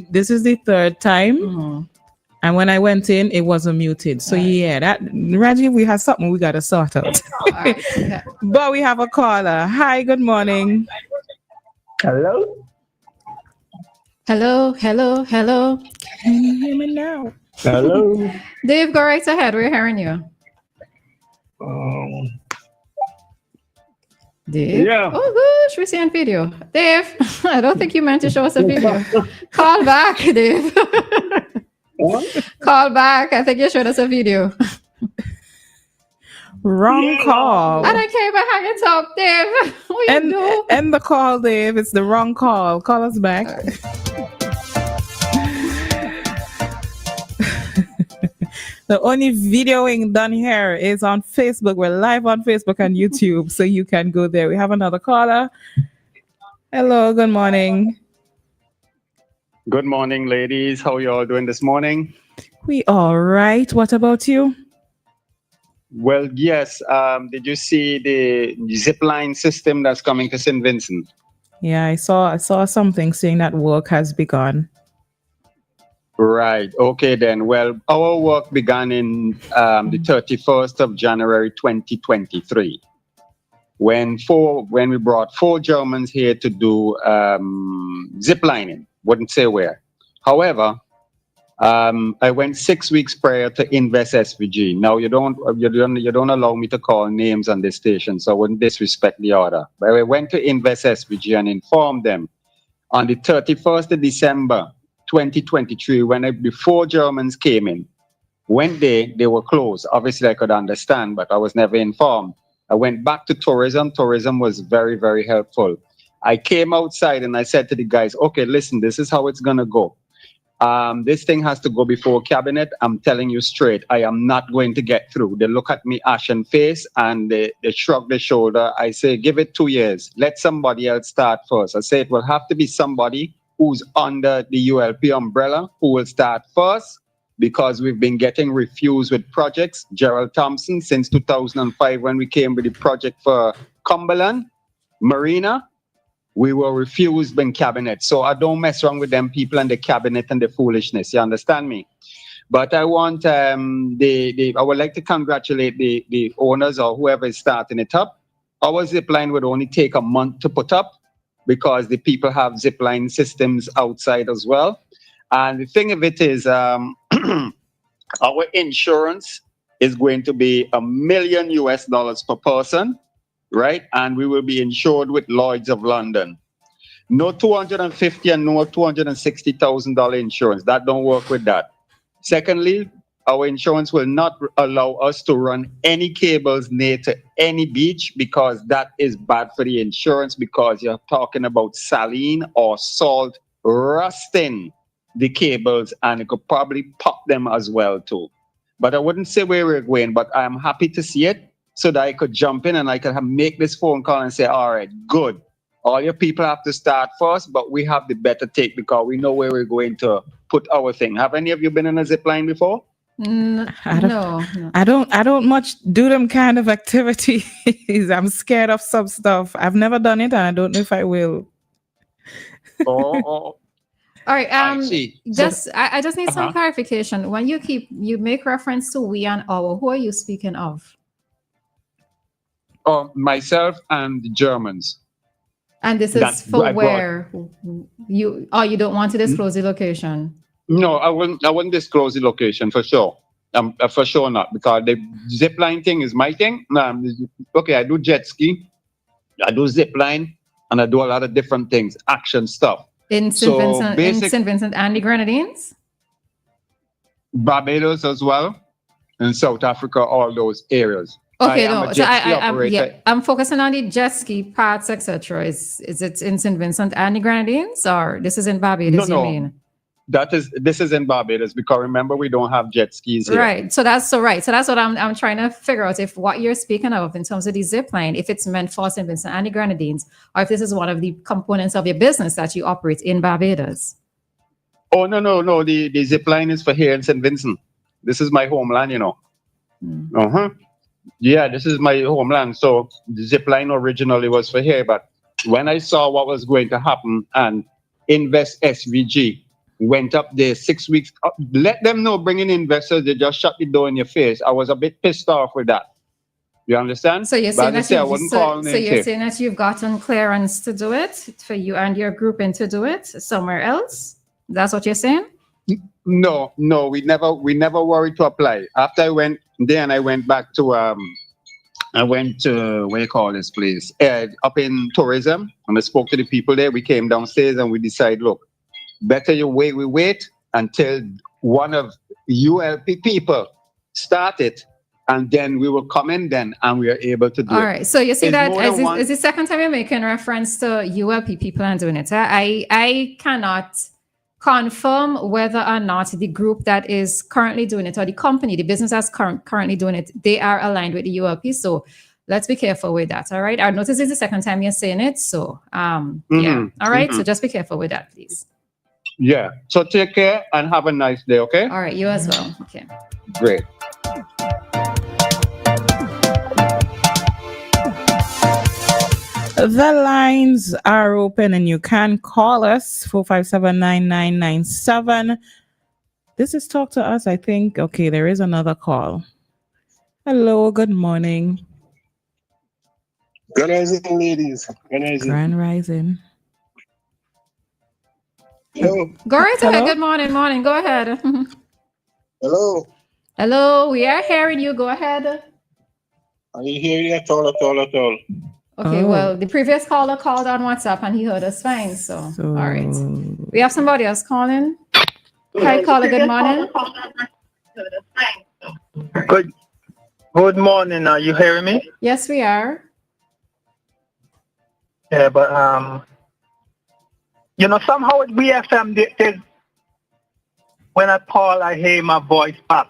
this is the third time. Mm-hmm. And when I went in, it wasn't muted. So yeah, that Rajiv, we have something we gotta sort out. Right. Yeah. But we have a caller. Hi, good morning. Hello? Hello. Can you hear me now? Hello? Dave, go right ahead. We're hearing you. Dave? Yeah. Oh, gosh, we're seeing video. Dave, I don't think you meant to show us a video. Call back, Dave. Call back. I think you showed us a video. Wrong call. I don't care about how you talk, Dave. What you do? End the call, Dave. It's the wrong call. Call us back. The only videoing done here is on Facebook. We're live on Facebook and YouTube, so you can go there. We have another caller. Hello, good morning. Good morning, ladies. How you all doing this morning? We all right. What about you? Well, yes. Did you see the zipline system that's coming to St. Vincent? Yeah, I saw something saying that work has begun. Right. Okay, then. Well, our work began in the 31st of January 2023 when we brought 4 Germans here to do ziplining. Wouldn't say where. However, I went 6 weeks prior to Invest SVG. Now you don't allow me to call names on this station, so I wouldn't disrespect the order. But I went to Invest SVG and informed them on the 31st of December 2023 when the 4 Germans came in. When they were closed. Obviously, I could understand, but I was never informed. I went back to tourism. Tourism was very, very helpful. I came outside and I said to the guys, okay, listen, this is how it's going to go. This thing has to go before cabinet. I'm telling you straight, I am not going to get through. They look at me ashen face and they shrug their shoulder. I say, give it 2 years. Let somebody else start first. I say it will have to be somebody who's under the ULP umbrella who will start first, because we've been getting refused with projects. Gerald Thompson, since 2005, when we came with the project for Cumberland Marina, we were refused in cabinet. So I don't mess around with them people and the cabinet and the foolishness. You understand me? But I want I would like to congratulate the owners or whoever is starting it up. Our zipline would only take a month to put up because the people have zipline systems outside as well. And the thing of it is, our insurance is going to be $1 million per person, right? And we will be insured with Lloyd's of London. No $250,000 and no $260,000 insurance. That don't work with that. Secondly, our insurance will not allow us to run any cables near to any beach, because that is bad for the insurance, because you're talking about saline or salt rusting the cables, and it could probably pop them as well too. But I wouldn't say where we're going, but I'm happy to see it so that I could jump in and I could make this phone call and say, all right, good. All your people have to start first, but we have the better take because we know where we're going to put our thing. Have any of you been in a zip line before? No. I don't much do them kind of activities. I'm scared of some stuff. I've never done it and I don't know if I will. All right. I see. I just need some clarification. When you make reference to we and our, who are you speaking of? Myself and the Germans. And this is for where you don't want to disclose the location? No, I wouldn't disclose the location for sure. For sure not, because the zipline thing is my thing. Okay, I do jet ski, I do zipline, and I do a lot of different things, action stuff. In St. Vincent and the Grenadines? Barbados as well, in South Africa, all those areas. Okay, I'm focusing on the jet ski parts, etc. Is it in St. Vincent and the Grenadines, or this is in Barbados? No. You mean? This is in Barbados, because remember, we don't have jet skis here. Right. So that's what I'm trying to figure out, if what you're speaking of in terms of the zip line, if it's meant for St. Vincent and the Grenadines, or if this is one of the components of your business that you operate in Barbados. Oh, no. The zip line is for here in St. Vincent. This is my homeland, you know. Yeah, this is my homeland. So the zip line originally was for here, but when I saw what was going to happen and Invest SVG went up there 6 weeks. Let them know, bringing investors, they just shut the door in your face. I was a bit pissed off with that. You understand? So you're But saying as I that say, I wasn't calling so in you're sick. saying that you've gotten clearance to do it for you and your group and to do it somewhere else? That's what you're saying? No, we never worried to apply. After I went there and I went back to I went to where you call this place? Up in tourism, and I spoke to the people there. We came downstairs and we decided, look, better we wait until one of ULP people start it, and then we will come in then and we are able to do All it. right. So you see It's that more than one- is the second time you're making reference to ULP people and doing it. I cannot confirm whether or not the group that is currently doing it or the company, the business that's currently doing it, they are aligned with the ULP. So let's be careful with that. All right. I notice it's the second time you're saying it. So yeah. All right. So just be careful with that, please. Yeah. So take care and have a nice day, okay? All right. You as well. Okay. Great. The lines are open and you can call us 457-9997. This is Talk to Us, I think. Okay, there is another call. Hello, good morning. Good rising, ladies. Good rising. Grand Rising. Hello. Go right ahead. Hello? Good morning. Morning. Go ahead. Hello. Hello. We are hearing you. Go ahead. Are you hearing at all? Okay, Oh. well, the previous caller called on WhatsApp and he heard us fine. So, all right. We have somebody else calling. Hi, caller. Good morning. Good morning. Are you hearing me? Yes, we are. Yeah, but somehow at WEFM, when I call, I hear my voice back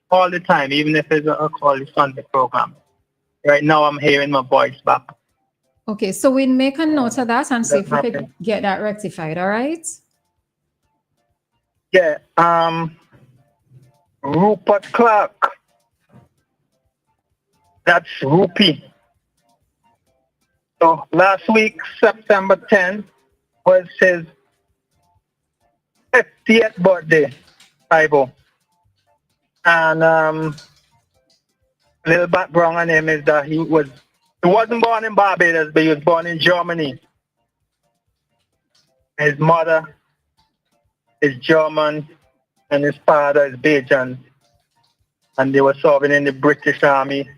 all the time, even if it's a call on the program. Right now, I'm hearing my voice back. Okay, so we'll make a note of that and see if we could get that rectified. All right. Yeah. Rupert Clark. That's Rupee. So last week, September 10th, was his 50th birthday, Bible. And little background on him is that he wasn't born in Barbados, but he was born in Germany. His mother is German and his father is Belgian. And they were serving in the British Army.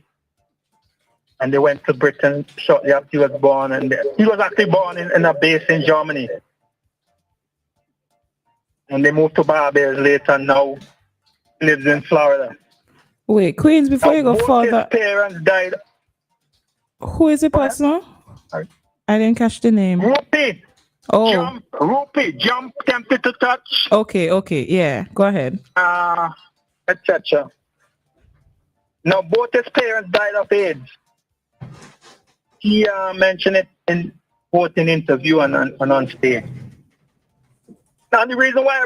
And they went to Britain shortly after he was born. And he was actually born in a base in Germany. And they moved to Barbados later and now lives in Florida. Wait, Queens, before you go Both further, his parents died. who is the person? Sorry. I didn't catch the name. Rupee. Oh, Jump, tempted to touch. okay. Yeah, go ahead. Etc. Now, both his parents died of AIDS. He mentioned it in both in interview and on stage. Now, the reason why I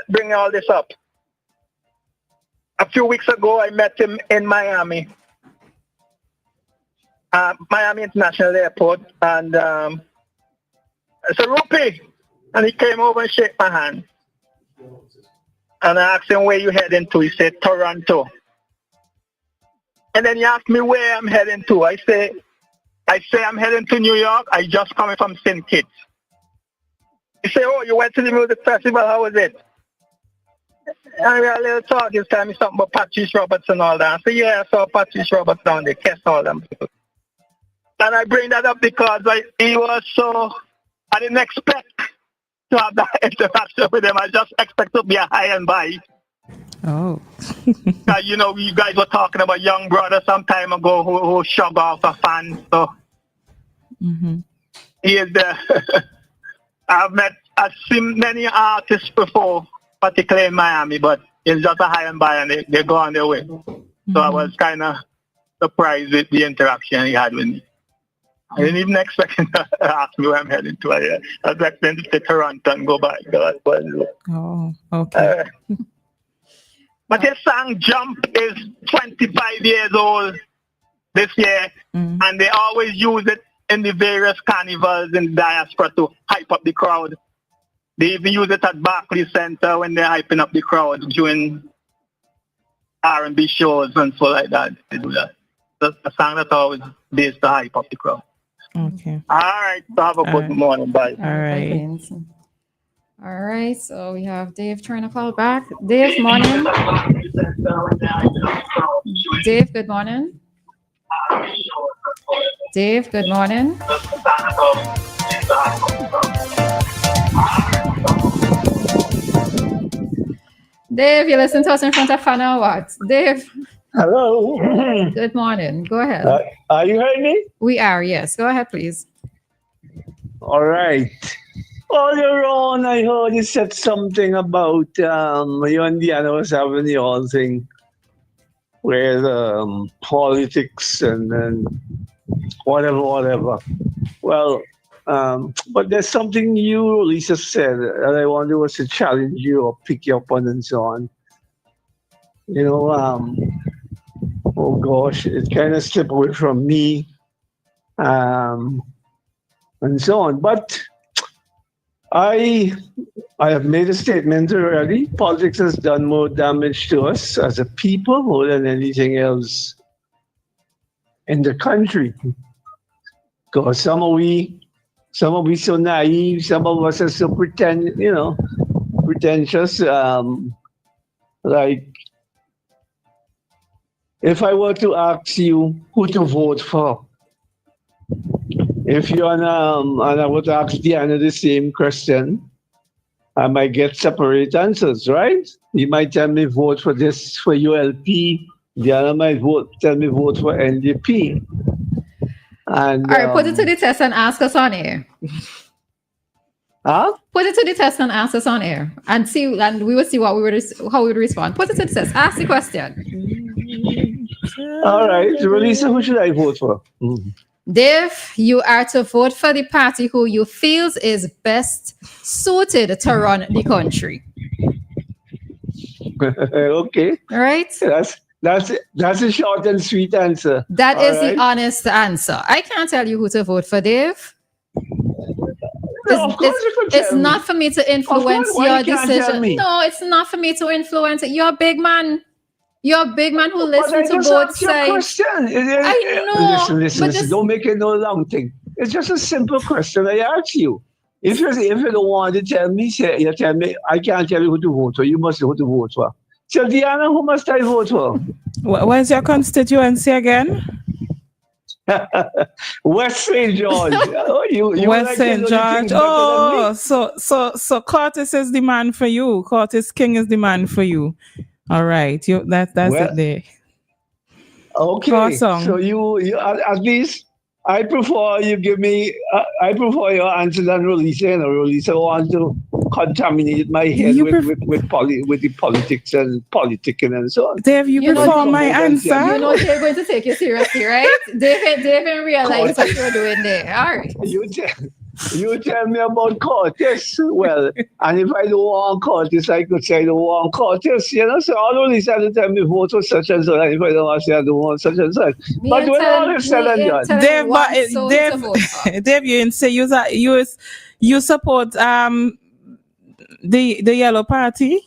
bring all this up, a few weeks ago, I met him in Miami, Miami International Airport, and I said, Rupee, and he came over and shook my hand. And I asked him, where you heading to? He said, Toronto. And then he asked me where I'm heading to. I say I'm heading to New York. I just coming from St. Kitts. He said, oh, you went to the music festival. How was it? And we had a little talk. He was telling me something about Patrice Roberts and all that. I said, yeah, I saw Patrice Roberts down there. Kissed all them people. And I bring that up because I didn't expect to have that interaction with him. I just expect to be a high and by. Oh. You guys were talking about young brother some time ago who shug off a fan. So he is there. I've seen many artists before, particularly in Miami, but it's just a high and by and they go on their way. So I was kind of surprised with the interaction he had with me. I didn't even expect him to ask me where I'm heading to. I was expecting to Toronto and go back. Oh, okay. But his song Jump is 25 years old this year, and they always use it in the various carnivals in diaspora to hype up the crowd. They even use it at Barclays Center when they're hyping up the crowd during R&B shows and so like that. They do that. That's a song that always based to hype up the crowd. Okay. All right. So have a good morning. Bye. All right. All right. So we have Dave trying to call back. Dave, morning. Dave, good morning. Dave, good morning. Dave, you listen to us in front of Fana or what? Dave, Hello. good morning. Go ahead. Are you hearing me? We are, yes. Go ahead, please. All right. Earlier on, I heard you said something about you and Dianna was having the whole thing with politics and whatever. Well, but there's something you, Lisa, said, and I wonder was to challenge you or pick you up on and so on. You know, oh gosh, it kind of slipped away from me, and so on. But I have made a statement already. Politics has done more damage to us as a people more than anything else in the country. Because some of we so naive, some of us are so pretentious. Like, if I were to ask you who to vote for, if you're and I would ask Dianna the same question, I might get separate answers, right? You might tell me vote for this for ULP. Dianna might tell me vote for NDP. And all right, put it to the test and ask us on air. Huh? Put it to the test and ask us on air, and we will see how we would respond. Put it to the test. Ask the question. All right, Roleza, who should I vote for? Dave, you are to vote for the party who you feels is best suited to run the country. Okay. All right. That's a short and sweet answer. That All is right. the honest answer. I can't tell you who to vote for, Dave. No, of course you can It's tell me. not for me to influence Why your you can't tell decision. me? No, it's not for me to influence it. You're a big man. You're a big man who But I listens to just both asked you a sides. question. I know, Listen. but just- Don't make it no long thing. It's just a simple question I ask you. If you don't want to tell me, you tell me, I can't tell you who to vote for. You must know who to vote for. So, Dianna, who must I vote for? Where's your constituency again? West St. George. Oh, you West like St. to know the George. things better than me. So Curtis is the man for you. Curtis King is the man for you. All right, that's Well, it there. Okay, Awesome. so you at least I prefer you give me. I prefer your answer than Roleza. Roleza want to contaminate my head You with the politics and politicking and so on. Dave, you You know, prefer my you answer? You know they're going to take you seriously, right? They didn't realize what you were doing there. All right. You tell me about Curtis. Well, and if I don't want Curtis, I could say I don't want Curtis. You know, so all of these other time me vote for such and such. And if I don't want to say I don't want such and such. But when all is said and done, Dave, Dave, you didn't say you support the Yellow Party.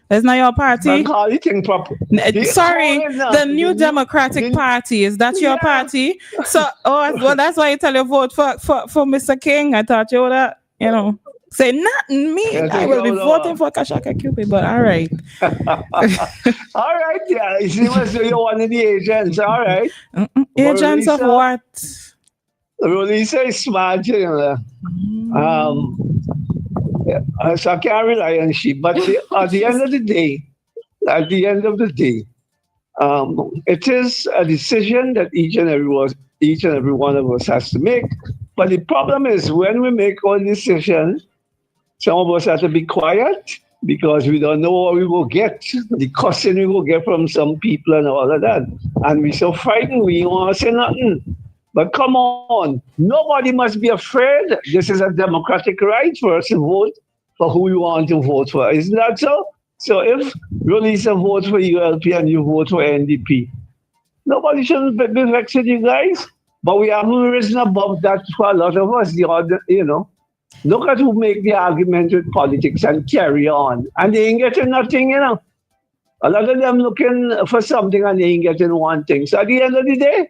That's not your party. man, call it thing proper. Sorry, the New Democratic Party. Is that your party? So, well, that's why you tell you vote for Mr. King. I thought you would, say nothing. Me, I will be voting for Kashaka Cupid. But all right, all right, yeah. You see, you're one of the agents. All right, agents of what? Roleza is smart, you know. So I can't rely on she. But at the end of the day, it is a decision that each and every one of us has to make. But the problem is when we make all decisions, some of us have to be quiet because we don't know what we will get, the cussing we will get from some people and all of that. And we're so frightened, we don't want to say nothing. But come on, nobody must be afraid. This is a democratic right for us to vote for who we want to vote for. Isn't that so? So if Roleza votes for ULP and you vote for NDP, nobody should be vexed with you guys. But we haven't risen above that for a lot of us, Look at who make the argument with politics and carry on. And they ain't getting nothing, you know. A lot of them looking for something and they ain't getting one thing. So at the end of the day,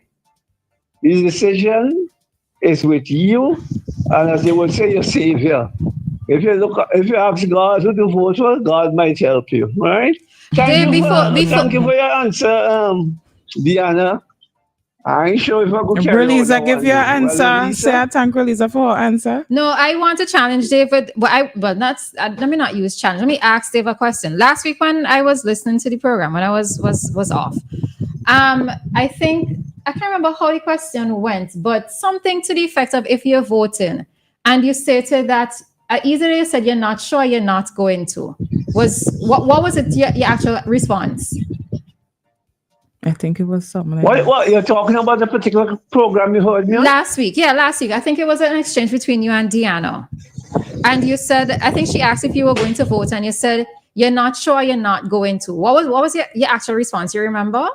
the decision is with you, and as they would say, your savior. If you ask God who to vote for, God might help you. All right? Thank you for your answer, Dianna. I ain't sure if I could carry on. Roleza, give your answer. Say I thank Roleza for her answer. No, I want to challenge David. Let me not use challenge. Let me ask Dave a question. Last week when I was listening to the program, when I was off, I think I can't remember how the question went, but something to the effect of if you're voting and you stated that either you said you're not sure, you're not going to. What was it your actual response? I think it was something like that. What you're talking about a particular program you heard me on? Last week. I think it was an exchange between you and Dianna. And you said, I think she asked if you were going to vote, and you said you're not sure, you're not going to. What was your actual response? You remember?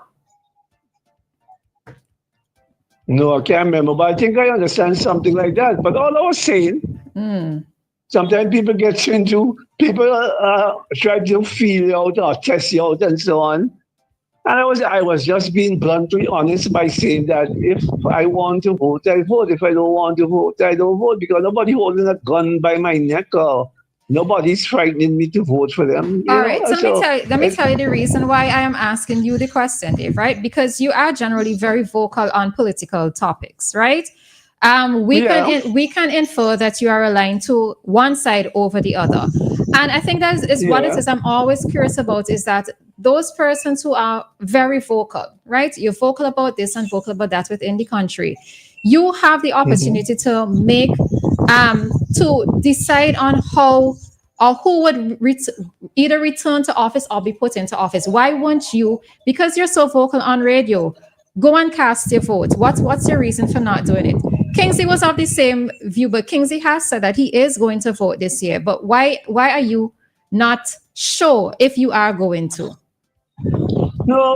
No, I can't remember, but I think I understand something like that. But all I was saying, sometimes people get into, try to feel you out or test you out and so on. And I was just being bluntly honest by saying that if I want to vote, I vote. If I don't want to vote, I don't vote, because nobody holding a gun by my neck or nobody's frightening me to vote for them. All right. So let me tell you the reason why I am asking you the question, Dave, right? Because you are generally very vocal on political topics, right? We can infer that you are aligned to one side over the other. And I think that is what it is. I'm always curious about is that those persons who are very vocal, right? You're vocal about this and vocal about that within the country. You have the opportunity to make, to decide on how or who would either return to office or be put into office. Why won't you, because you're so vocal on radio, go and cast your vote? What's your reason for not doing it? Kingsley was of the same view, but Kingsley has said that he is going to vote this year. But why are you not sure if you are going to? No,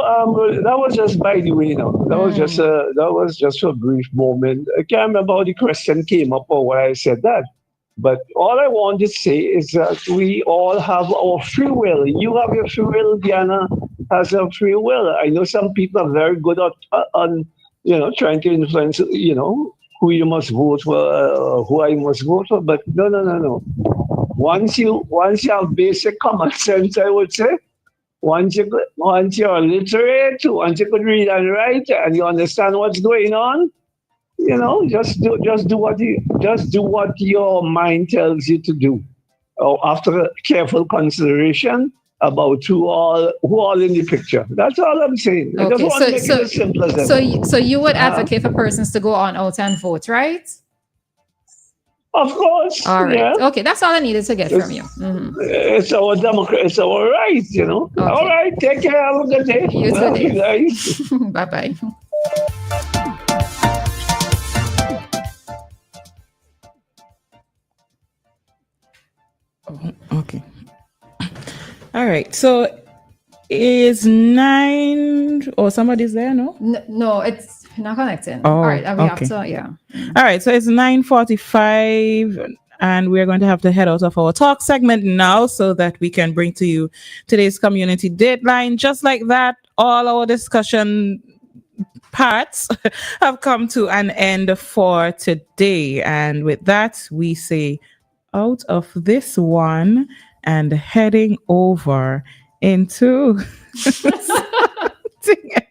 that was just by the way, that was just for a brief moment. I can't remember how the question came up or why I said that. But all I want to say is that we all have our free will. You have your free will. Dianna has a free will. I know some people are very good at trying to influence, who you must vote for, who I must vote for. But no. Once you have basic common sense, I would say, once you're literate, once you could read and write, and you understand what's going on, just do what your mind tells you to do, after careful consideration about who all in the picture. That's all I'm saying. I just want to make it as simple as that. So you would advocate for persons to go on out and vote, right? Of course. All right. Yeah. Okay, that's all I needed to get from you. Mm-hmm. It's our democracy. It's our right, Okay. All right. Take care. Have a good day. You too, guys. Bye-bye. Okay. All right. So is 9 or somebody's there? No, it's not connecting. Oh, all right. We okay. have to, yeah. All right. So it's 9:45, and we're going to have to head out of our talk segment now so that we can bring to you today's community deadline. Just like that, all our discussion parts have come to an end for today. And with that, we say out of this one and heading over into something else.